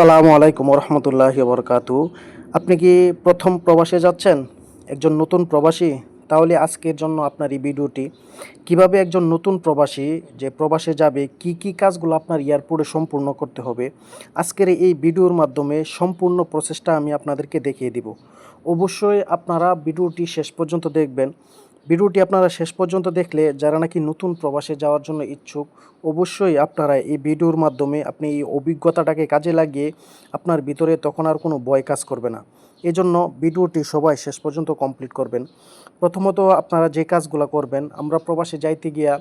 আসসালামু আলাইকুম রহমতুল্লাহি বরকাতু। আপনি কি প্রথম প্রবাসে যাচ্ছেন, একজন নতুন প্রবাসী? তাহলে আজকের জন্য আপনার এই ভিডিওটি কিভাবে একজন নতুন প্রবাসী যে প্রবাসে যাবে কি কি কাজগুলো আপনার এয়ারপোর্টে সম্পূর্ণ করতে হবে, আজকের এই ভিডিওর মাধ্যমে সম্পূর্ণ প্রসেসটা আমি আপনাদেরকে দেখিয়ে দিব। অবশ্যই আপনারা ভিডিওটি শেষ পর্যন্ত দেখবেন। ভিডিওটি আপনারা শেষ পর্যন্ত দেখলে যারা নাকি নতুন প্রবাসে যাওয়ার জন্য ইচ্ছুক, অবশ্যই আপনারা এই ভিডিওর মাধ্যমে আপনি এই অভিজ্ঞতাটাকে কাজে লাগিয়ে আপনার ভিতরে তখন আর কোনো ভয় কাজ করবে না। এজন্য ভিডিওটি সবাই শেষ পর্যন্ত কমপ্লিট করবেন। প্রথমত আপনারা যে কাজগুলো করবেন, আমরা প্রবাসে যাইতে গিয়া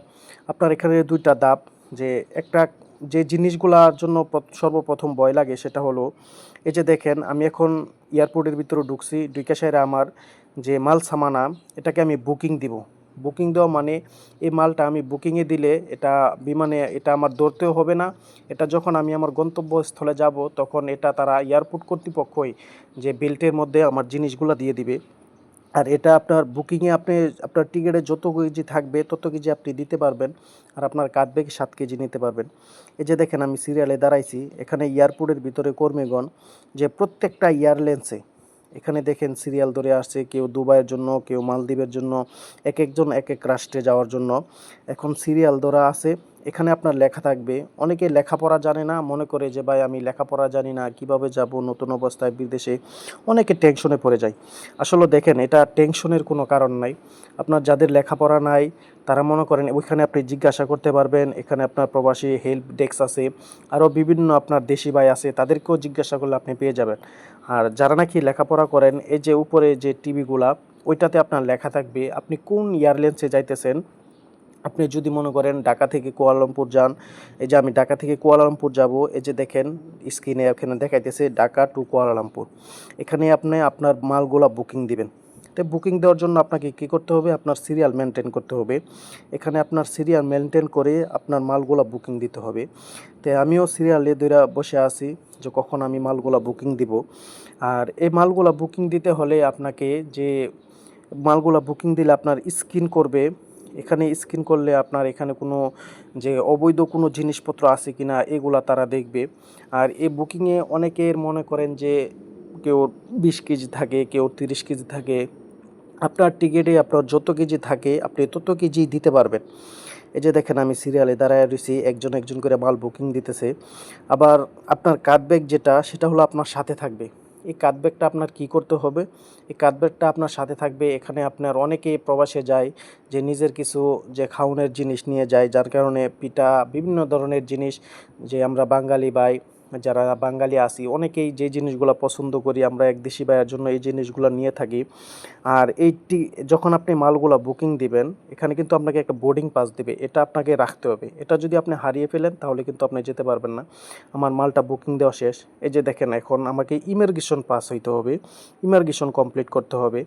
আপনার এখানে দুইটা ধাপ। যে একটা যে জিনিসগুলোর জন্য সর্বপ্রথম ভয় লাগে সেটা হলো, এই যে দেখেন আমি এখন এয়ারপোর্টের ভিতরে ঢুকছি, ঢুকে সাইরা আমার যে মাল সামানা এটাকে আমি বুকিং দিব। বুকিং দেওয়া মানে এই মালটা আমি বুকিংয়ে দিলে এটা বিমানে এটা আমার ধরতেও হবে না। এটা যখন আমি আমার গন্তব্যস্থলে যাব তখন এটা তারা এয়ারপোর্ট কর্তৃপক্ষই যে বেল্টের মধ্যে আমার জিনিসগুলো দিয়ে দিবে। আর এটা আপনার বুকিংয়ে আপনি আপনার টিকিটে যত কেজি থাকবে তত কেজি আপনি দিতে পারবেন। আর আপনার কাঁধ ব্যাগে 7 কেজি নিতে পারবেন। এই যে দেখেন আমি সিরিয়ালে দাঁড়াইছি, এখানে এয়ারপোর্টের ভিতরে কর্মীগণ যে প্রত্যেকটা এয়ারলাইন্সে এখানে দেখেন সিরিয়াল ধরে আসছে, কেউ দুবাইয়ের জন্য, কেউ মালদ্বীপের জন্য, এক একজন এক এক রাষ্ট্রে যাওয়ার জন্য এখন সিরিয়াল ধরা আছে। এখানে আপনার লেখা থাকবে। অনেকে লেখাপড়া জানে না, মনে করে যে ভাই আমি লেখাপড়া জানি না, কিভাবে যাব নতুন অবস্থায় বিদেশে, অনেকে টেনশনে পড়ে যায়। আসলে দেখেন এটা টেনশনের কোনো কারণ নাই। আপনার যাদের লেখাপড়া নাই তারা মনে করেন ওইখানে আপনি জিজ্ঞাসা করতে পারবেন। এখানে আপনার প্রবাসী হেল্প ডেস্ক আছে, আরও বিভিন্ন আপনার দেশি ভাই আছে, তাদেরকেও জিজ্ঞাসা করলে আপনি পেয়ে যাবেন। আর যারা নাকি লেখাপড়া করেন, এই যে উপরে যে টিভিগুলা ওইটাতে আপনার লেখা থাকবে আপনি কোন এয়ারলাইন্সে যাইতেছেন। আপনি যদি মনে করেন ঢাকা থেকে কুয়ালালামপুর যান, এই যে আমি ঢাকা থেকে কুয়ালালামপুর যাব, এই যে দেখেন স্ক্রিনে এখানে দেখাইতেছে ঢাকা টু কুয়ালালামপুর। এখানে আপনি আপনার মালগুলা বুকিং দিবেন। তো বুকিং দেওয়ার জন্য আপনাকে কী করতে হবে, আপনার সিরিয়াল মেনটেন করতে হবে। এখানে আপনার সিরিয়াল মেনটেন করে আপনার মালগুলা বুকিং দিতে হবে। তো আমিও সিরিয়ালে ধরে বসে আছি যে কখন আমি মালগুলা বুকিং দিব। আর এই মালগুলা বুকিং দিতে হলে আপনাকে যে মালগুলা বুকিং দিলে আপনার স্ক্রিন করবে। এখানে স্ক্রিন করলে আপনার এখানে কোনো যে অবৈধ কোনো জিনিসপত্র আছে কি না এগুলা তারা দেখবে। আর এই বুকিংয়ে অনেকের মনে করেন যে কেউ 20 কেজি থাকে, কেউ 30 কেজি থাকে। আপনার টিকিটে আপনার যত কেজি থাকে আপনি তত কেজি দিতে পারবেন। এই যে দেখেন আমি সিরিয়ালে দাঁড়ায় রয়েছি, একজন একজন করে মাল বুকিং দিতেছে। আবার আপনার কাঁধ ব্যাগ যেটা সেটা হলো আপনার সাথে থাকবে। এই কাঁধ ব্যাগটা আপনার কী করতে হবে, এই কাঁধ ব্যাগটা আপনার সাথে থাকবে। এখানে আপনার অনেকেই প্রবাসে যায় যে নিজের কিছু যে খাওনের জিনিস নিয়ে যায়, যার কারণে পিঠা বিভিন্ন ধরনের জিনিস যে আমরা বাঙালি ভাই যারা বাঙালি আছি অনেকেই যে জিনিসগুলো পছন্দ করি আমরা এক দেশি ভাইয়ের জন্য এই জিনিসগুলো নিয়ে থাকি। আর এইটি যখন আপনি মালগুলা বুকিং দিবেন এখানে কিন্তু আপনাকে একটা বোর্ডিং পাস দিবে, এটা আপনাকে রাখতে হবে। এটা যদি আপনি হারিয়ে ফেলেন তাহলে কিন্তু আপনি যেতে পারবেন না। আমার মালটা বুকিং দেওয়া শেষ। এই যে দেখেন এখন আমাকে ইমিগ্রেশন পাস হইতে হবে, ইমিগ্রেশন কমপ্লিট করতে হবে।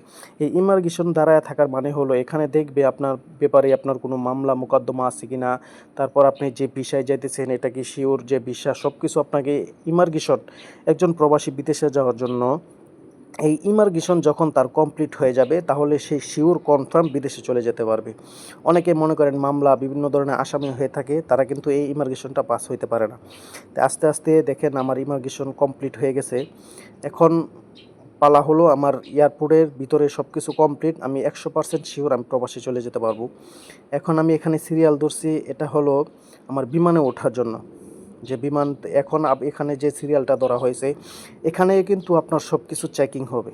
এই ইমিগ্রেশন দাঁড়ায় থাকার মানে হলো এখানে দেখবে আপনার ব্যাপারে আপনার কোনো মামলা মোকদ্দমা আছে কি না, তারপর আপনি যে ভিসায় যাইতেছেন এটা কি শিওর যে ভিসা, সব কিছু আপনাকে ইমিগ্রেশন একজন প্রবাসী বিদেশে যাওয়ার জন্য এই ইমার্গেশন যখন তার কমপ্লিট হয়ে যাবে তাহলে সে শিওর কনফার্ম বিদেশে চলে যেতে পারবে। অনেকে মনে করেন মামলা বিভিন্ন ধরনের আসামি হয়ে থাকে, তারা কিন্তু এই ইমার্গেশনটা পাস হইতে পারে না। তো আস্তে আস্তে দেখেন আমার ইমার্গেশন কমপ্লিট হয়ে গেছে। এখন পালা হলো আমার এয়ারপোর্টের ভিতরে সব কিছু কমপ্লিট, আমি 100% শিওর আমি প্রবাসে চলে যেতে পারবো। এখন আমি এখানে সিরিয়াল ধরছি, এটা হলো আমার বিমানে ওঠার জন্য। যে বিমান এখন এখানে যে সিরিয়ালটা ধরা হয়েছে এখানে কিন্তু আপনার সব কিছু চেকিং হবে।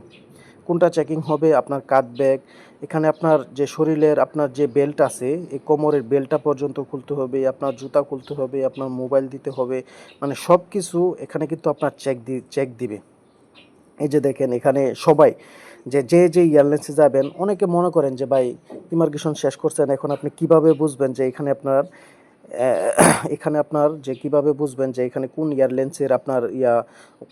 কোনটা চেকিং হবে, আপনার কাঁধ ব্যাগ, এখানে আপনার যে শরীরের আপনার যে বেল্ট আছে এই কোমরের বেল্টটা পর্যন্ত খুলতে হবে, আপনার জুতা খুলতে হবে, আপনার মোবাইল দিতে হবে, মানে সব কিছু এখানে কিন্তু আপনার চেক দিবে। এই যে দেখেন এখানে সবাই যে এয়ারলাইন্সে যাবেন অনেকে মনে করেন যে ভাই ইমিগ্রেশন শেষ করছেন এখন আপনি কিভাবে বুঝবেন যে এখানে আপনার এখানে আপনার যে কিভাবে বুঝবেন যে এখানে কোন এয়ারলাইন্সের আপনার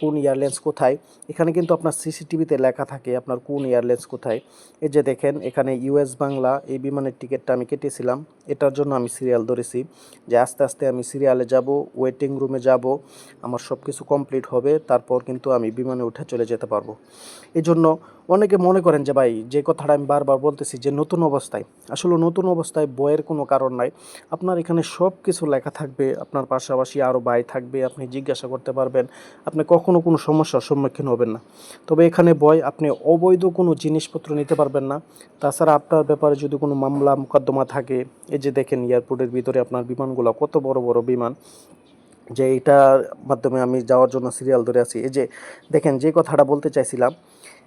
কোন এয়ারলাইন্স কোথায়। এখানে কিন্তু আপনার সিসিটিভিতে লেখা থাকে আপনার কোন এয়ারলাইন্স কোথায়। এই যে দেখেন এখানে ইউএস বাংলা এই বিমানের টিকিটটা আমি কেটেছিলাম, এটার জন্য আমি সিরিয়াল ধরেছি যে আস্তে আস্তে আমি সিরিয়ালে যাব, ওয়েটিং রুমে যাব, আমার সব কিছু কমপ্লিট হবে, তারপর কিন্তু আমি বিমানে উঠে চলে যেতে পারবো। এই জন্য অনেকে মনে করেন যে ভাই যে কথাটা আমি বারবার বলতেছি যে নতুন অবস্থায়, আসলে নতুন অবস্থায় বয়ের কোনো কারণ নাই। আপনার এখানে সব কিছু লেখা থাকবে, আপনার পাশাপাশি আরও ভাই থাকবে, আপনি জিজ্ঞাসা করতে পারবেন, আপনি কখনো কোনো সমস্যার সম্মুখীন হবেন না। তবে এখানে ভয়, আপনি অবৈধ কোনো জিনিসপত্র নিতে পারবেন না। তাছাড়া আপনার ব্যাপারে যদি কোনো মামলা মোকদ্দমা থাকে, এই যে দেখেন এয়ারপোর্টের ভিতরে আপনার বিমানগুলো কত বড় বড় বিমান, যে এইটার মাধ্যমে আমি যাওয়ার জন্য সিরিয়াল ধরে আছি। এই যে দেখেন, যে কথাটা বলতে চাইছিলাম,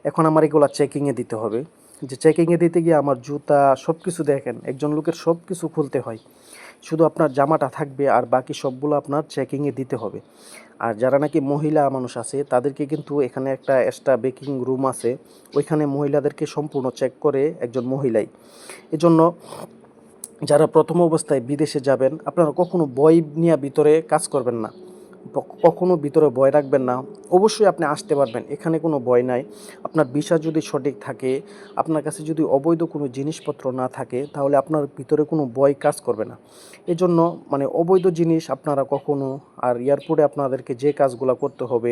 এখন আমার এগুলো চেকিংয়ে দিতে হবে। যে চেকিংয়ে দিতে গিয়ে আমার জুতা সব কিছু, দেখেন একজন লোকের সব কিছু খুলতে হয়, শুধু আপনার জামাটা থাকবে আর বাকি সবগুলো আপনার চেকিংয়ে দিতে হবে। আর যারা নাকি মহিলা মানুষ আছে তাদেরকে কিন্তু এখানে একটা এক্সট্রা বেকিং রুম আছে, ওইখানে মহিলাদেরকে সম্পূর্ণ চেক করে একজন মহিলাই। এজন্য যারা প্রথম অবস্থায় বিদেশে যাবেন, আপনারা কখনো ভয় নিয়ে ভিতরে কাজ করবেন না, কখনো ভিতরে ভয় রাখবেন না। অবশ্যই আপনি আসতে পারবেন, এখানে কোনো ভয় নাই। আপনার ভিসা যদি সঠিক থাকে, আপনার কাছে যদি অবৈধ কোনো জিনিসপত্র না থাকে, তাহলে আপনার ভিতরে কোনো ভয় কাজ করবে না। এজন্য মানে অবৈধ জিনিস আপনারা কখনো, আর এয়ারপোর্টে আপনাদেরকে যে কাজগুলো করতে হবে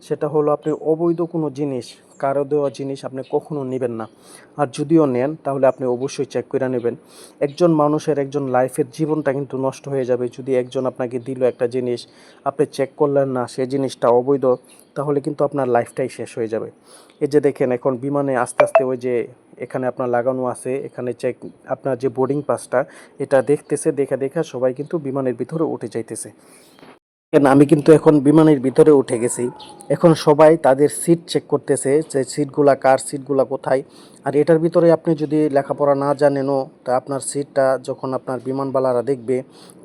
সেটা হলো, আপনি অবৈধ কোনো জিনিস, কারো দেওয়া জিনিস আপনি কখনো নেবেন না। আর যদিও নেন তাহলে আপনি অবশ্যই চেক করে নেবেন। একজন মানুষের, একজন লাইফের জীবনটা কিন্তু নষ্ট হয়ে যাবে যদি একজন আপনাকে দিল একটা জিনিস, আপনি চেক করলেন না, সে জিনিসটা অবৈধ, তাহলে কিন্তু আপনার লাইফটাই শেষ হয়ে যাবে। এই যে দেখেন, এখন বিমানে আস্তে আস্তে ওই যে এখানে আপনার লাগানো আছে, এখানে চেক, আপনার যে বোর্ডিং পাসটা, এটা দেখতেছে, দেখা দেখা সবাই কিন্তু বিমানের ভিতরে উঠে যাইতেছে। আমি কিন্তু এখন বিমানের ভিতরে উঠে গেছি। এখন সবাই তাদের সিট চেক করতেছে, যে সিটগুলা কার, সিটগুলা কোথায়। আর এটার ভিতরে আপনি যদি লেখাপড়া না জানেনও, তা আপনার সিটটা যখন আপনার বিমানবালারা দেখবে,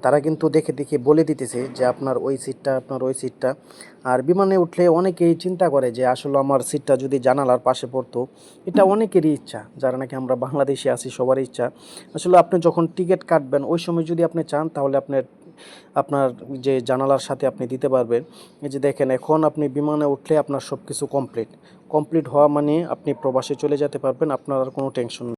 তারা কিন্তু দেখে দেখে বলে দিতেছে যে আপনার ওই সিটটা, আপনার ওই সিটটা। আর বিমানে উঠলে অনেকেই চিন্তা করে যে আসলে আমার সিটটা যদি জানালার পাশে পড়তো। এটা অনেকেরই ইচ্ছা, যারা নাকি আমরা বাংলাদেশে আছি সবারই ইচ্ছা। আসলে আপনি যখন টিকিট কাটবেন ওই সময় যদি আপনি চান, তাহলে আপনার আপনার যে জানালার সাথে আপনি দিতে পারবেন। এই যে দেখেন, এখন আপনি বিমানে উঠলে আপনার সব কিছু কমপ্লিট হওয়া মানে আপনি প্রবাসে চলে যেতে পারবেন, আপনার আর কোনো টেনশন নেই।